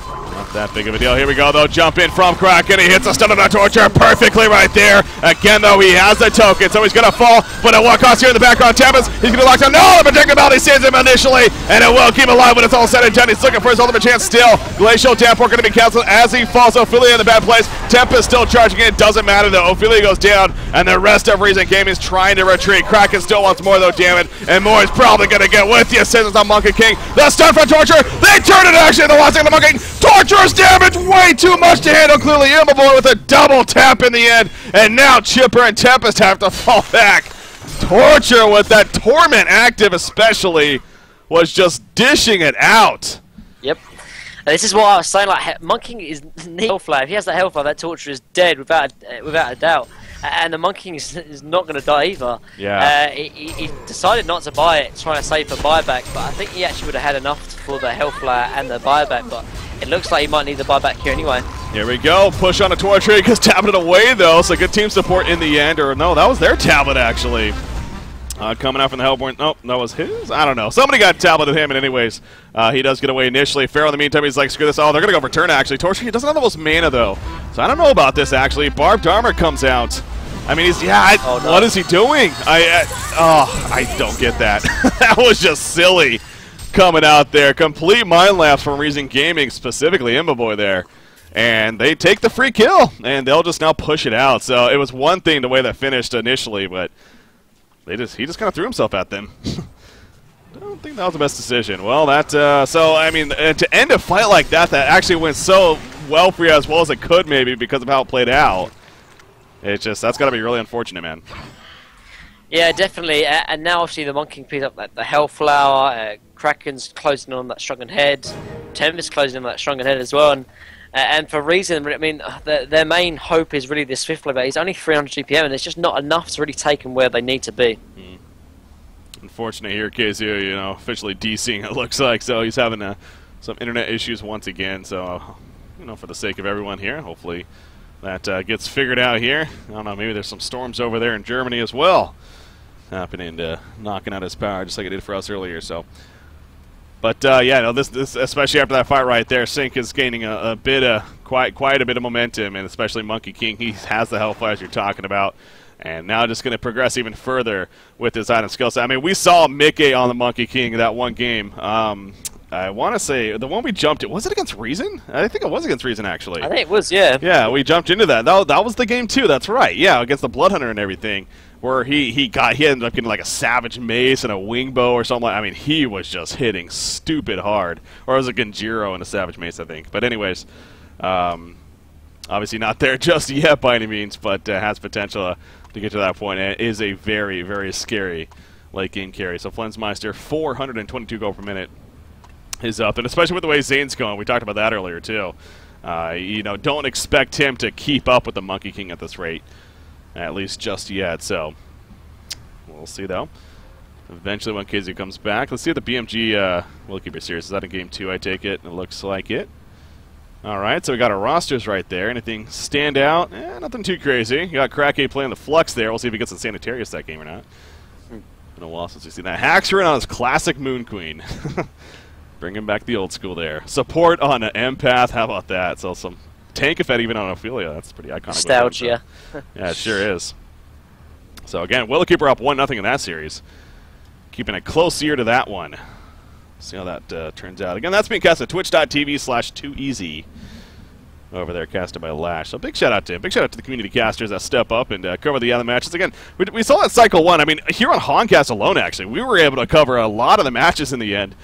Not that big of a deal. Here we go, though. Jump in from Kraken. He hits a stun of the Torture perfectly right there. Again, though, he has the token, so he's going to fall. But at what cost here in the background? Tempest, he's going to lock down. No, the projectability saves him initially, and it will keep him alive when it's all said and done. He's looking for his ultimate chance still. Glacial Downpour going to be canceled as he falls. Ophelia in the bad place. Tempest still charging in. Doesn't matter, though. Ophelia goes down, and the rest of Reason Gaming is trying to retreat. Kraken still wants more, though, damn it. And more is probably going to get with the assistance on Monkey King. The stun from Torture. They turn it, actually, the last thing of the Monkey King. Torture's damage way too much to handle. Clearly Immoboy with a double tap in the end, and now Chipper and Tempest have to fall back. Torture with that Torment active especially was just dishing it out. Yep. This is what I was saying, like, Monkey King is Hellflower. If he has that Hellflower, that Torture is dead without a doubt. And the Monkey King is not going to die either. Yeah. He decided not to buy it, trying to save for buyback, but I think he actually would have had enough for the Hellflower and the buyback, but it looks like he might need the buyback here anyway. Here we go. Push on a Torture. He gets tablet away, though, so good team support in the end. Or no, that was their tablet, actually. Coming out from the Hellborn. Oh, that was his? I don't know. Somebody got tablet at him, and anyways, he does get away initially. Pharaoh, in the meantime, he's like, screw this. Oh, they're going to go for turn, actually. Torture, he doesn't have the most mana, though. So I don't know about this, actually. Barbed Armor comes out. I mean, what is he doing? I don't get that. That was just silly coming out there. Complete mind lapse from Reason Gaming, specifically Immoboy there. And they take the free kill, and they'll just now push it out. So it was one thing the way that finished initially, but he just kind of threw himself at them. I don't think that was the best decision. Well, so, I mean, to end a fight like that actually went so well for you, as well as it could maybe because of how it played out. It's just, that's got to be really unfortunate, man. Yeah, definitely. And now, obviously, the Monkey King picks up the Hellflower. Kraken's closing on that Shrunken Head. Tempest closing on that Shrunken Head as well. And And for a reason, I mean, their main hope is really this Swift Blade, but he's only 300 GPM, and it's just not enough to really take him where they need to be. Unfortunate here, KZO, officially DCing it looks like, so he's having some internet issues once again, so, for the sake of everyone here, hopefully that gets figured out here. I don't know, maybe there's some storms over there in Germany as well, happening to knocking out his power just like it did for us earlier, so. But this especially after that fight right there, Sync is gaining quite a bit of momentum, and especially Monkey King, he has the Hellfires you're talking about. And now just going to progress even further with his item skill set. I mean, we saw Mickey on the Monkey King in that one game. I want to say the one we jumped in, was it against Reason? I think it was against Reason, actually. I think it was, yeah. Yeah, we jumped into that. That was the game, too. That's right. Yeah, against the Bloodhunter and everything, where he ended up getting like a Savage Mace and a Wing Bow or something. I mean, he was just hitting stupid hard. Or it was a Genjiro and a Savage Mace, I think. But anyways, obviously not there just yet by any means, but has potential to get to that point. And it is a very, very scary late game carry. So Flensmeister, 422 gold per minute is up, and especially with the way Zane's going, we talked about that earlier too. Don't expect him to keep up with the Monkey King at this rate, at least just yet. So we'll see though. Eventually, when KZ comes back, let's see if the BMG will keep it serious. Is that in game 2? I take it. It looks like it. All right, so we got our rosters right there. Anything stand out? Nothing too crazy. You got Krake playing the Flux there. We'll see if he gets in Sanitarius that game or not. Been a while since we've seen that. Haxer on his classic Moon Queen. Bringing back the old school there. Support on an Empath. How about that? So some tank effect even on Ophelia. That's pretty iconic. Nostalgia. Yeah, it sure is. So again, Willowkeeper up 1-0 in that series. Keeping a close ear to that one. See how that turns out. Again, that's being cast at twitch.tv/2easy. Over there, casted by Lash. So big shout out to him. Big shout out to the community casters that step up and cover the other matches. Again, we saw that Cycle 1. I mean, here on Honcast alone, actually, we were able to cover a lot of the matches in the end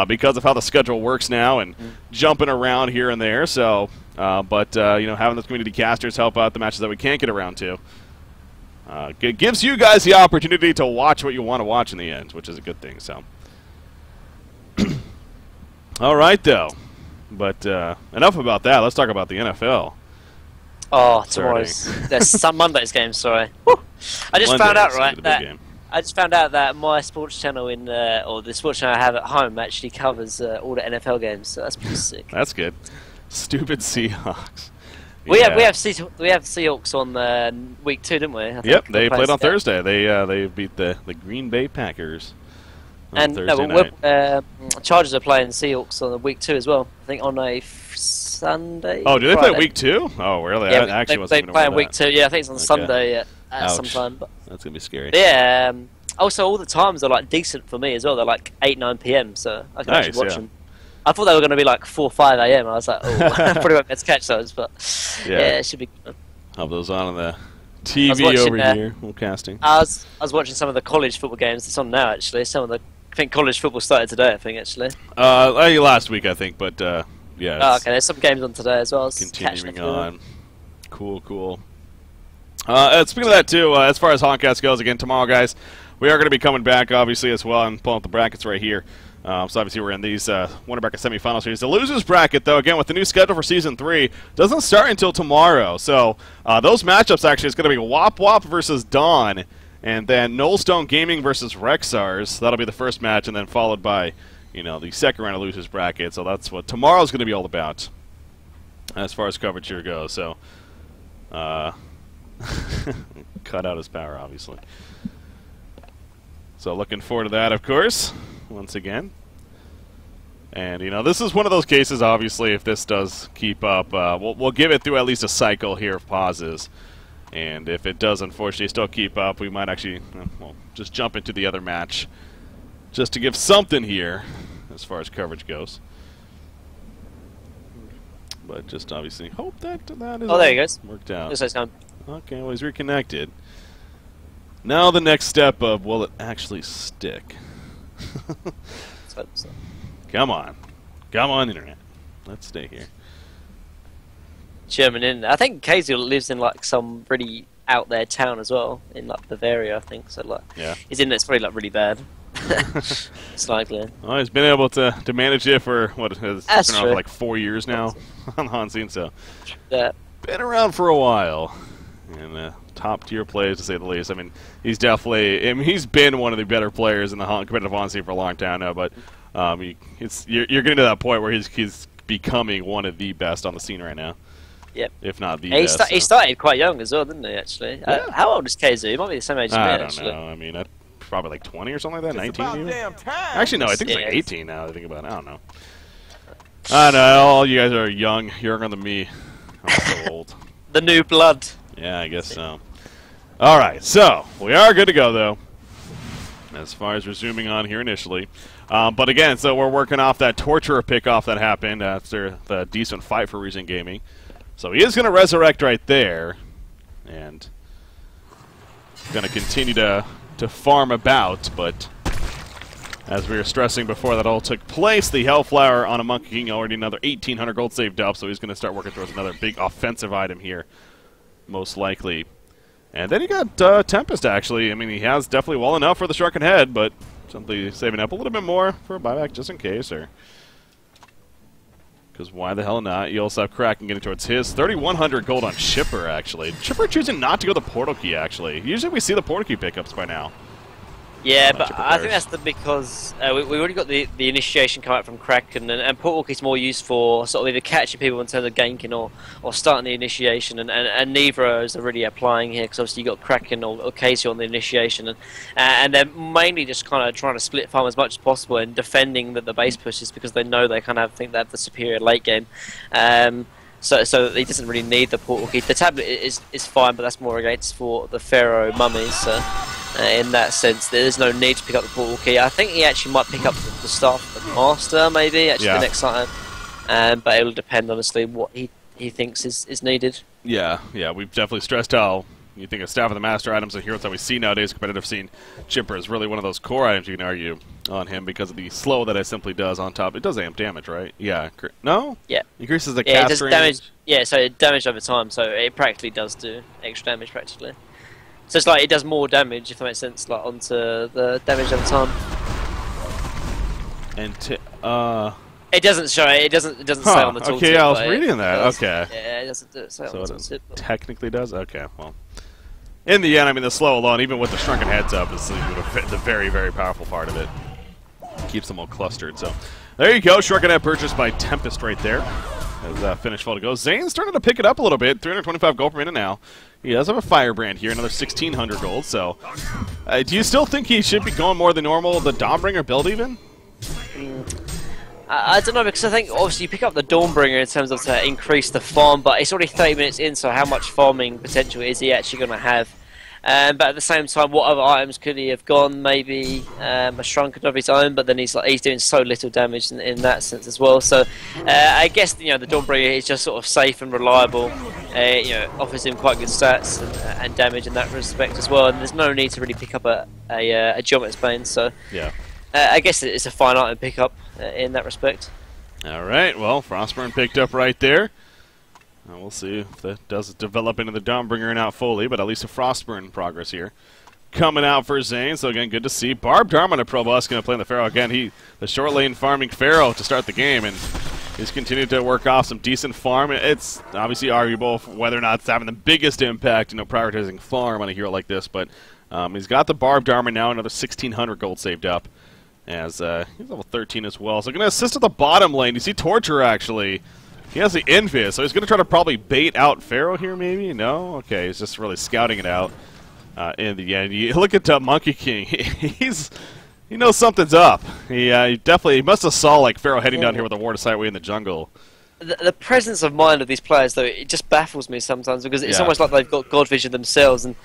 because of how the schedule works now and jumping around here and there. So, having the community casters help out the matches that we can't get around to. It gives you guys the opportunity to watch what you want to watch in the end, which is a good thing. So. All right, though. But enough about that. Let's talk about the NFL. Oh, there's some Monday's game. Sorry, I just found out I just found out that my sports channel or the sports channel I have at home actually covers all the NFL games. So that's pretty sick. That's good. Stupid Seahawks. We have Seahawks on week 2, didn't we? Yep, they played on Thursday. They beat the Green Bay Packers. And Chargers are playing Seahawks on week 2 as well. I think on a Sunday. Oh, do they play week 2? Oh, really? Yeah, I actually they play on week 2. Yeah, I think it's on Sunday sometime. But that's gonna be scary. Yeah. Also, all the times are like decent for me as well. They're like 8-9 p.m. So I can actually watch them. I thought they were going to be like 4-5 a.m. I was like, oh, I probably won't get to catch those, but yeah, it should be good. Have those on the TV over here. Casting. I was watching some of the college football games. It's on now actually. I think college football started today. I think actually. Last week I think, but yeah. Oh, okay, there's some games on today as well. Continuing on. Cool. Speaking of that too, as far as Honcast goes, again tomorrow, guys, we are going to be coming back obviously as well and pulling up the brackets right here. So obviously we're in these Winter Bracket semifinal series. The losers bracket, though, again with the new schedule for Season 3, doesn't start until tomorrow. So those matchups actually is going to be Wop Wop versus Dawn, and then Nullstone Gaming versus Rexars. That'll be the first match, and then followed by, the second round of losers bracket. So that's what tomorrow's going to be all about, as far as coverage here goes. So, cut out his power, obviously. So looking forward to that, of course, once again. And, this is one of those cases, obviously, if this does keep up, we'll give it through at least a cycle here of pauses. And if it does, unfortunately, still keep up, we might actually just jump into the other match just to give something here as far as coverage goes. But just obviously hope that is there he goes. Worked out. Okay, well, he's reconnected. Now the next step of, will it actually stick? Come on, Internet. Let's stay here. German in. I think KZ lives in like some pretty out there town as well, in like Bavaria, I think. So like, yeah, he's in. It's probably like really bad. It's likely. Well, he's been able to manage it for, what, has That's been around for true. like 4 years now on the Han scene, so Yeah. been around for a while. And top tier plays, to say the least. I mean, he's definitely, I mean, he's been one of the better players in the competitive Han scene for a long time now, but you're getting to that point where he's becoming one of the best on the scene right now. Yep. If not the He, best. he started quite young as well, didn't he, actually? Yeah. How old is KZ? He might be the same age as me, I don't actually. know. I mean, probably like 20 or something like that, 19 even? Damn time. Actually, no, I think it's Yeah. like 18 now that I think about it. I don't know. I know, all you guys are young, younger than me. I'm so old. The new blood. Yeah, I guess so. All right, so we are good to go, though, as far as resuming on here initially. But again, so we're working off that Torturer pickoff that happened after the decent fight for Reason Gaming. So he is going to resurrect right there, and going to continue to farm about, but as we were stressing before that all took place, the Hellflower on a Monkey King already another 1,800 gold saved up, so he's going to start working towards another big offensive item here, most likely. And then you got Tempest, actually. I mean, he has definitely well enough for the Shrunken Head, but simply saving up a little bit more for a buyback just in case, or because why the hell not? You also have Kraken getting towards his 3,100 gold on Chipper, actually. Chipper choosing not to go the Portal Key, actually. Usually we see the Portal Key pickups by now. Yeah, but Chipper I think players. that's because we already got the initiation come out from Kraken, and Portal Key's more used for sort of either catching people in terms of ganking or starting the initiation, and neither are really applying here, because obviously you got Kraken or Casey on the initiation, and they're mainly just kind of trying to split farm as much as possible and defending the base pushes, because they know they kind of think they have the superior late game. So he doesn't really need the Portal Key. The tablet is fine, but that's more against for the Pharaoh mummies. So in that sense, there's no need to pick up the Portal Key. I think he actually might pick up the Staff of the Master, maybe, actually, Yeah. the next time. But it'll depend, honestly, what he thinks is needed. Yeah, we've definitely stressed how you think of Staff of the Master items and heroes that we see nowadays, competitive scene. Chipper is really one of those core items you can argue on him because of the slow that it simply does on top. It does amp damage, right? Yeah. No? Yeah. Increases the Yeah, it cast does range. damage. Yeah, so it damage over time, so it practically does do extra damage, practically. So it's like it does more damage, if that makes sense, like onto the damage over time. And It doesn't show it. It doesn't say on the tooltip. Okay, I was but reading it that. does. Okay. Yeah, it doesn't say So on the it tooltip. but- technically does? Okay, well. In the end, I mean, the slow alone, even with the Shrunken Heads up, is the very, very powerful part of it. Keeps them all clustered. So there you go. Shrunken Head purchased by Tempest right there. As finished full to go. Zane's starting to pick it up a little bit. 325 gold per minute now. He does have a Firebrand here, another 1,600 gold. So do you still think he should be going more than normal, the Dawnbringer build even? I don't know, because I think obviously you pick up the Dawnbringer in terms of to increase the farm, but it's already 30 minutes in, so how much farming potential is he actually going to have? But at the same time, what other items could he have gone? Maybe a Shrunken of his own, but then he's doing so little damage in that sense as well. So I guess the Dawnbringer is just sort of safe and reliable. Offers him quite good stats and damage in that respect as well. And there's no need to really pick up a Geometr's Bane. So Yeah. I guess it's a fine item pick up in that respect. All right, well, Frostburn picked up right there. We'll see if that does develop into the Dawnbringer and out fully, but at least a Frostburn progress here. Coming out for Zane, so again, good to see. Barbed Arm on a Pro Boss going to play in the Pharaoh. Again, the short lane farming Pharaoh to start the game, and he's continued to work off some decent farm. It's obviously arguable whether or not it's having the biggest impact, prioritizing farm on a hero like this, but he's got the Barbed Armor now, another 1,600 gold saved up, as he's level 13 as well. So going to assist at the bottom lane. You see Torture, actually. He has the Invis, so he's going to try to probably bait out Pharaoh here, maybe? No? Okay, he's just really scouting it out in the end. You look at Monkey King. He knows something's up. He definitely must have saw Pharaoh heading down here with a War to Sight way in the jungle. The presence of mind of these players, though, it just baffles me sometimes, because it's almost like they've got God vision themselves, and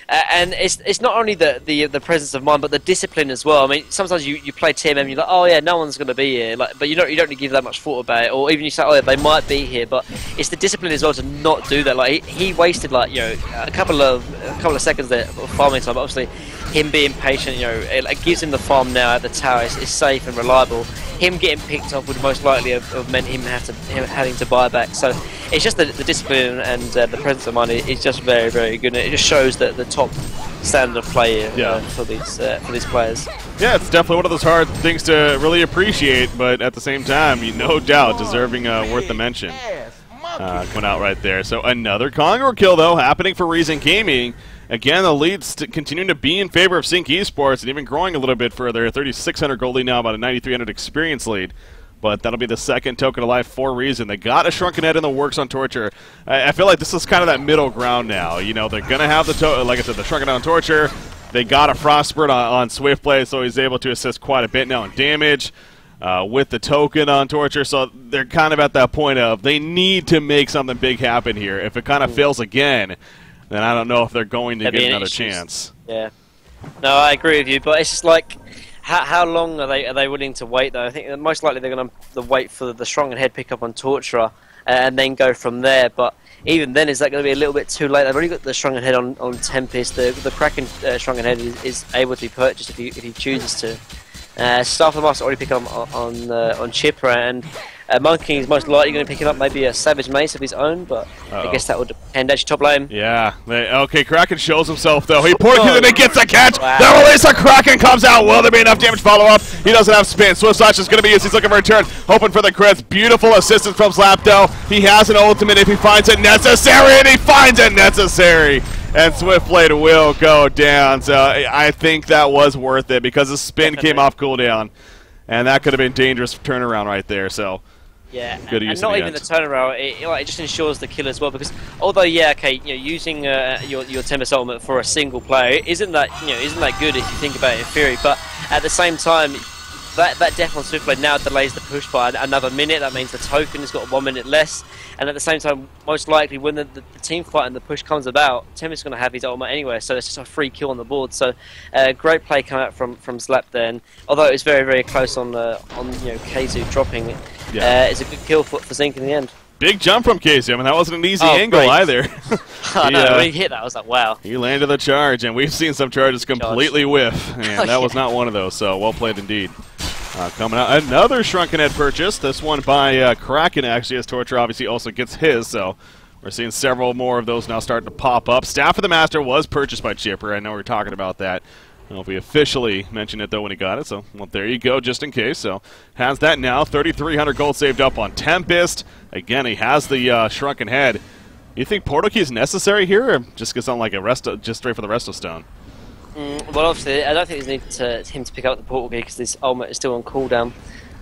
it's not only the presence of mind, but the discipline as well. I mean, sometimes you play TMM, you're like, oh yeah, no one's going to be here, but you don't give that much thought about it, or even you say, oh yeah, they might be here, but it's the discipline as well to not do that. He wasted a couple of seconds there of farming time, but obviously him being patient, it gives him the farm now at the tower. It's safe and reliable. Him getting picked off would most likely have meant him having to buy back. So it's just the discipline and the presence of mind is just very, very good. And it just shows that the top standard of play for these players. Yeah, it's definitely one of those hard things to really appreciate, but at the same time, no doubt deserving worth the mention. Coming out right there. So another Conqueror kill, though, happening for Reason Gaming. Again, the lead's continuing to be in favor of Sync Esports and even growing a little bit further. 3,600 gold lead now, about a 9,300 experience lead. But that'll be the second token of life for Reason. They got a Shrunken Head in the works on Torture. I feel like this is kind of that middle ground now. You know, they're going to have like I said, the Shrunken Head on Torture. They got a Frostbird on Swiftblade, so he's able to assist quite a bit now in damage. With the token on Torture, so they're kind of at that point of they need to make something big happen here. If it kind of fails again, then I don't know if they're going to get another chance. Yeah. No, I agree with you, but it's just like, how long are they willing to wait, though? I think most likely they're going to wait for the Shrunken Head pickup on Torturer and then go from there, but even then, is that going to be a little bit too late? They've already got the Shrunken Head on Tempest. The Kraken Shrunken Head is able to be purchased if he chooses to. Staff of the Master already pick up on Chipper, and Monkey King is most likely going to pick him up maybe a Savage Mace of his own, but I guess that would depend. Actually, top lane. Yeah. Okay, Kraken shows himself, though. He poured it and he gets the catch. Wow. The release of Kraken comes out. Will there be enough damage follow-up? He doesn't have spin. Swift Slash is going to be used. He's looking for a turn, hoping for the crits. Beautiful assistance from Slapdo. He has an ultimate if he finds it necessary, and he finds it necessary. And Swiftblade will go down, so I think that was worth it because the spin came off cooldown, and that could have been dangerous turnaround right there. So yeah, good use. And not even the turnaround; it just ensures the kill as well. Because although using your Tempest ultimate for a single player isn't that good if you think about it in theory. But at the same time, that death on Swiftblade now delays the push by another minute. That means the token has got 1 minute less. And at the same time, most likely, when the team fight and the push comes about, Tempest is going to have his ultimate anyway, so it's just a free kill on the board. So, great play coming out from Slap there. And although it was very, very close on KZU dropping, it's a good kill for Zinc in the end. Big jump from KZU. I mean, that wasn't an easy angle either. When he hit that, I was like, wow. He landed the charge, and we've seen some charges completely whiff, and that was not one of those. So, well played indeed. Coming out, another Shrunken Head purchase, this one by Kraken actually, as Torture obviously also gets his, so we're seeing several more of those now starting to pop up. Staff of the Master was purchased by Chipper, I know we were talking about that. I don't know if we officially mentioned it though when he got it, so well, there you go, just in case. So has that now, 3,300 gold saved up on Tempest. Again, he has the Shrunken Head. You think Portal Key is necessary here, or just get something like a just straight for the Resto Stone? Well, obviously, I don't think there's need him to pick up the Portal Key because this ultimate is still on cooldown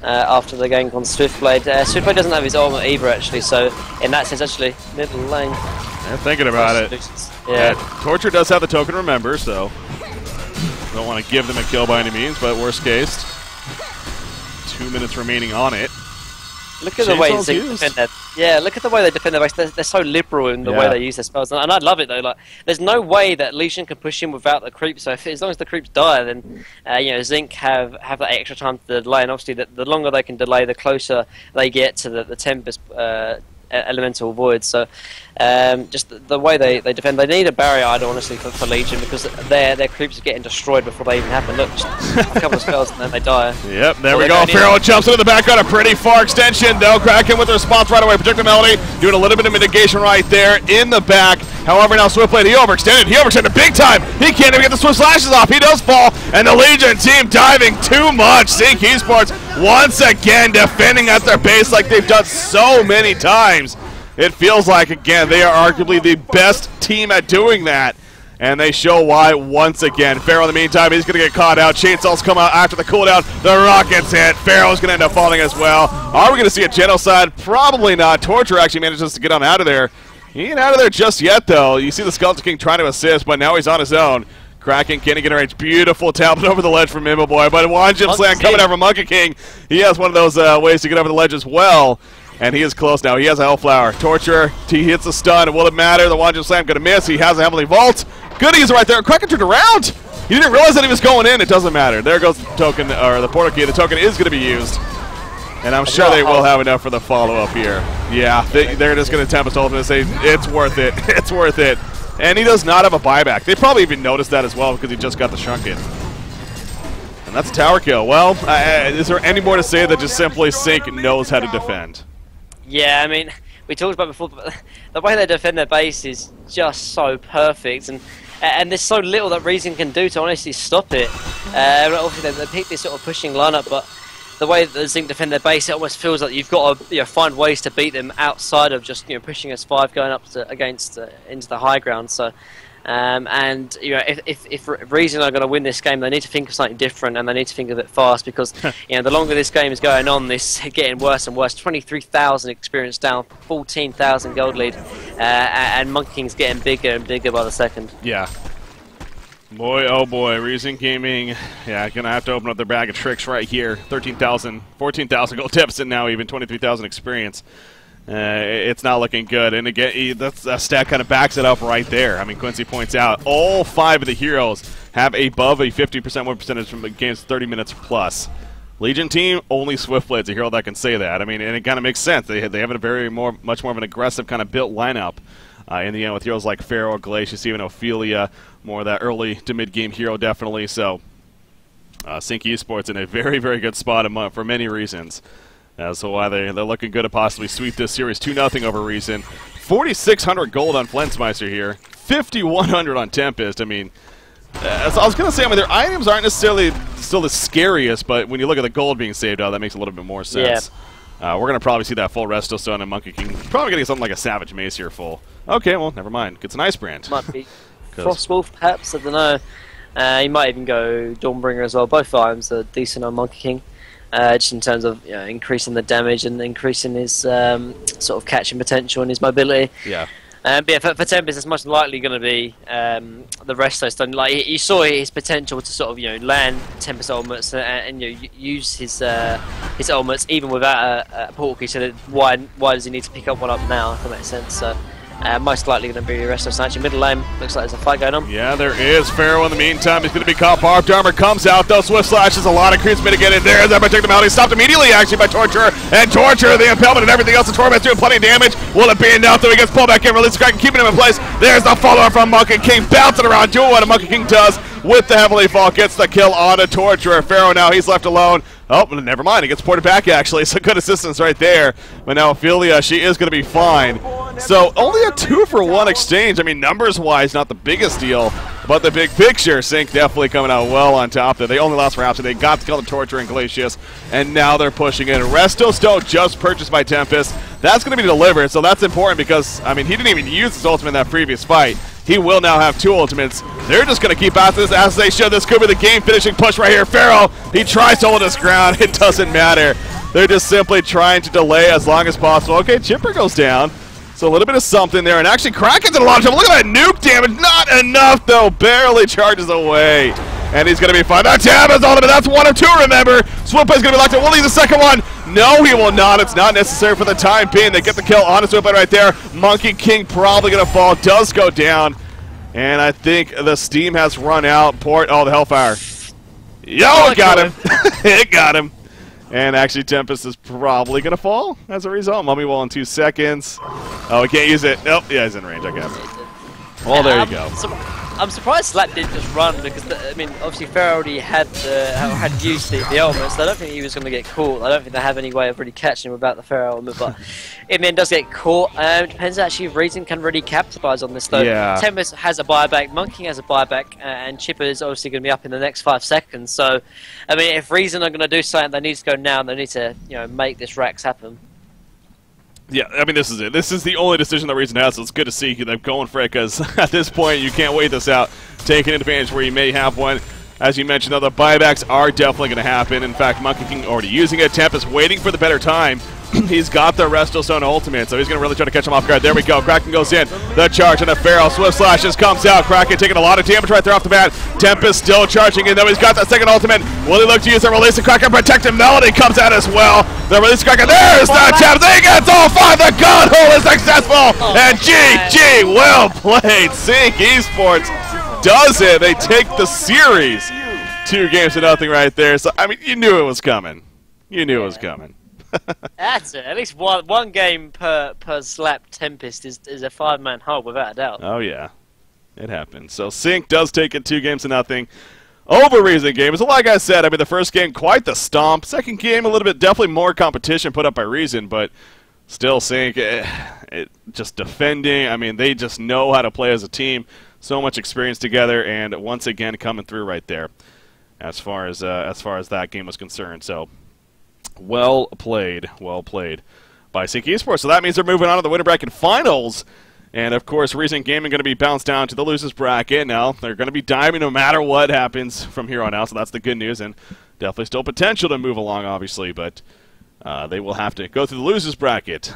after the gank on Swiftblade. Swiftblade doesn't have his ultimate either, actually, so in that sense, actually, middle lane. They're thinking about it. Yeah. Torture does have the token, remember, so don't want to give them a kill by any means, but worst case, 2 minutes remaining on it. Look at the way they defend that. Yeah, look at the way they defend their base. They're so liberal in the way they use their spells, and I love it though. Like, there's no way that Legion can push in without the creep. So as long as the creeps die, then Zinc have that extra time to delay. And obviously, the longer they can delay, the closer they get to the Tempest elemental void. So just the way they defend, they need a barrier idol honestly for Legion because their creeps are getting destroyed before they even happen. Look, just a couple of spells and then they die. Yep, there we go. Pharaoh jumps into the background, a pretty far extension though. Kraken with the response right away. Projectile Melody doing a little bit of mitigation right there in the back. However, now Swiftblade, he overextended big time. He can't even get the Swift Slashes off. He does fall, and the Legion team diving too much. Sync Esports once again defending at their base like they've done so many times. It feels like, again, they are arguably the best team at doing that, and they show why once again. Pharaoh, in the meantime, he's going to get caught out. Chainsaws come out after the cooldown. The rockets hit. Pharaoh's going to end up falling as well. Are we going to see a genocide? Probably not. Torture actually manages to get on out of there. He ain't out of there just yet, though. You see the Skeleton King trying to assist, but now he's on his own. Kraken can't get a range. Beautiful tablet over the ledge from Mimbo Boy, but one Jim Slam coming out from Monkey King. He has one of those ways to get over the ledge as well. And he is close now. He has a Hellflower. Torture, he hits the stun. Will it matter? The Wanjin Slam going to miss. He has a Heavenly Vault. Good ease right there. Kraken turned around. He didn't realize that he was going in. It doesn't matter. There goes the token, or the Portal Key. The token is going to be used. And I'm sure they will have enough for the follow-up here. Yeah, they're just going to Tempest Ultimate and say, it's worth it. It's worth it. And he does not have a buyback. They probably even noticed that as well because he just got the Shrunken. And that's a tower kill. Well, is there any more to say that just simply Sync knows how to defend? Yeah, I mean, we talked about before, but the way they defend their base is just so perfect. And and there's so little that Reason can do to honestly stop it. Obviously, they pick this sort of pushing lineup, but the way that the Zinc defend their base, it almost feels like you've got to find ways to beat them outside of just pushing S5 going up against into the high ground. So. And if Reason are going to win this game, they need to think of something different, and they need to think of it fast, because the longer this game is going on, this is getting worse and worse. 23,000 experience down, 14,000 gold lead, and Monkey King's getting bigger and bigger by the second. Yeah. Boy, oh boy, Reason Gaming, gonna have to open up their bag of tricks right here. 13,000, 14,000 gold deficit now, even 23,000 experience. It's not looking good, and again, that stat kind of backs it up right there. I mean, Quincy points out all 5 of the heroes have above a 50% win percentage from games 30 minutes plus. Legion team, only Swiftblade's a hero that can say that. I mean, and it kind of makes sense. They have a much more of an aggressive kind of built lineup in the end with heroes like Pharaoh, Glacius, even Ophelia, more of that early to mid game hero definitely. So, Sync Esports in a very, very good spot for many reasons. So why they're looking good to possibly sweep this series 2-0 over Reason. 4,600 gold on Flensmeister here. 5,100 on Tempest. I mean, so I was going to say, I mean, their items aren't necessarily still the scariest, but when you look at the gold being saved out, that makes a little bit more sense. Yeah. We're going to probably see that full Resto Stone and Monkey King. Probably getting something like a Savage Mace here full. Okay, well, never mind. Gets an Ice Brand. Might be Frostwolf, perhaps. I don't know. He might even go Dawnbringer as well. Both items are decent on Monkey King. Just in terms of increasing the damage and increasing his sort of catching potential and his mobility. Yeah. But yeah, for Tempest, it's most likely going to be the Resto Stone. Like you saw his potential to sort of land Tempest ultimates and use his ultimates even without a portal key. So that why does he need to pick up one up now? If that makes sense. So. Most likely going to be Resto Stone. Middle lane, looks like there's a fight going on. Yeah, there is. Pharaoh in the meantime, he's going to be caught. Barbed Armor comes out, though. Swift Slash is a lot of creeps mitigated there. That protect him out. He's stopped immediately, actually, by Torture. And Torture, the impalement and everything else. The Torment's doing plenty of damage. Will it be enough, though? He gets pulled back in, release Kraken, keeping him in place. There's the follow-up from Monkey King, bouncing around, doing what a Monkey King does with the Heavenly Fall. Gets the kill on a Torturer. Pharaoh now, he's left alone. Oh, never mind. He gets ported back, actually. So good assistance right there. But now Ophelia, she is going to be fine. So only a 2-for-1 exchange. I mean, numbers-wise, not the biggest deal. But the big picture, Sync definitely coming out well on top there. They only lost for Absent. They got to kill the Torture and Glacius. And now they're pushing in. Resto Stone just purchased by Tempest. That's going to be delivered. So that's important because, I mean, he didn't even use his ultimate in that previous fight. He will now have 2 ultimates. They're just going to keep after this as they should. This could be the game-finishing push right here. Pharaoh, he tries to hold his ground. It doesn't matter. They're just simply trying to delay as long as possible. Okay, Chipper goes down. So a little bit of something there. And actually, Kraken's in a lot of trouble. Look at that nuke damage. Not enough, though. Barely charges away. And he's going to be fine. That tab is ultimate. That's 1 of 2, remember. Swiftblade is going to be locked in. Will he the second one? No, he will not. It's not necessary for the time being. They get the kill on Swiftblade right there. Monkey King probably going to fall. Does go down. And I think the steam has run out. Oh, the Hellfire. Yo, it got him. It got him. And actually, Tempest is probably going to fall as a result. Mummy Wall in 2 seconds. Oh, he can't use it. Nope. Yeah, he's in range, I guess. Well, there you go. I'm surprised Slap didn't just run because, I mean, obviously Pharaoh already had used the element, so I don't think he was going to get caught. I don't think they have any way of really catching him without the Pharaoh element, but in the end does get caught. It depends actually if Reason can really capitalize on this though. Yeah. Tempest has a buyback, Monkey King has a buyback, and Chipper is obviously going to be up in the next 5 seconds. So, I mean, if Reason are going to do something, they need to go now and they need to, make this Rax happen. Yeah, I mean, this is it. This is the only decision that Reason has, so it's good to see them going for it, because at this point, you can't wait this out, taking advantage where you may have one. As you mentioned, though, the buybacks are definitely going to happen. In fact, Monkey King already using it. Tempest waiting for the better time. He's got the Resto Stone ultimate, so he's going to really try to catch him off guard. There we go. Kraken goes in. The charge on the Pharaoh. Swift Slash just comes out. Kraken taking a lot of damage right there off the bat. Tempest still charging in, though. He's got that second ultimate. Will he look to use the release of Kraken? Protective Melody comes out as well. The release of Kraken. There's the tap. They gets all 5. The gun hole is successful. And GG, well played. Sync Esports does it. They take the series. 2 games to nothing right there. So, I mean, you knew it was coming. You knew it was coming. That's it. At least one game per Slap Tempest is a 5-man hold without a doubt. Oh yeah, it happens. So Sync does take it 2 games to nothing over Reason Games. So like I said, I mean the first game quite the stomp. Second game a little bit definitely more competition put up by Reason, but still Sync it just defending. I mean they just know how to play as a team. So much experience together, and once again coming through right there, as far as that game was concerned. So, well played by Sync Esports. So that means they're moving on to the winner bracket finals. And, of course, Recent Gaming going to be bounced down to the losers bracket. Now, they're going to be diving no matter what happens from here on out, so that's the good news. And definitely still potential to move along, obviously, but they will have to go through the losers bracket.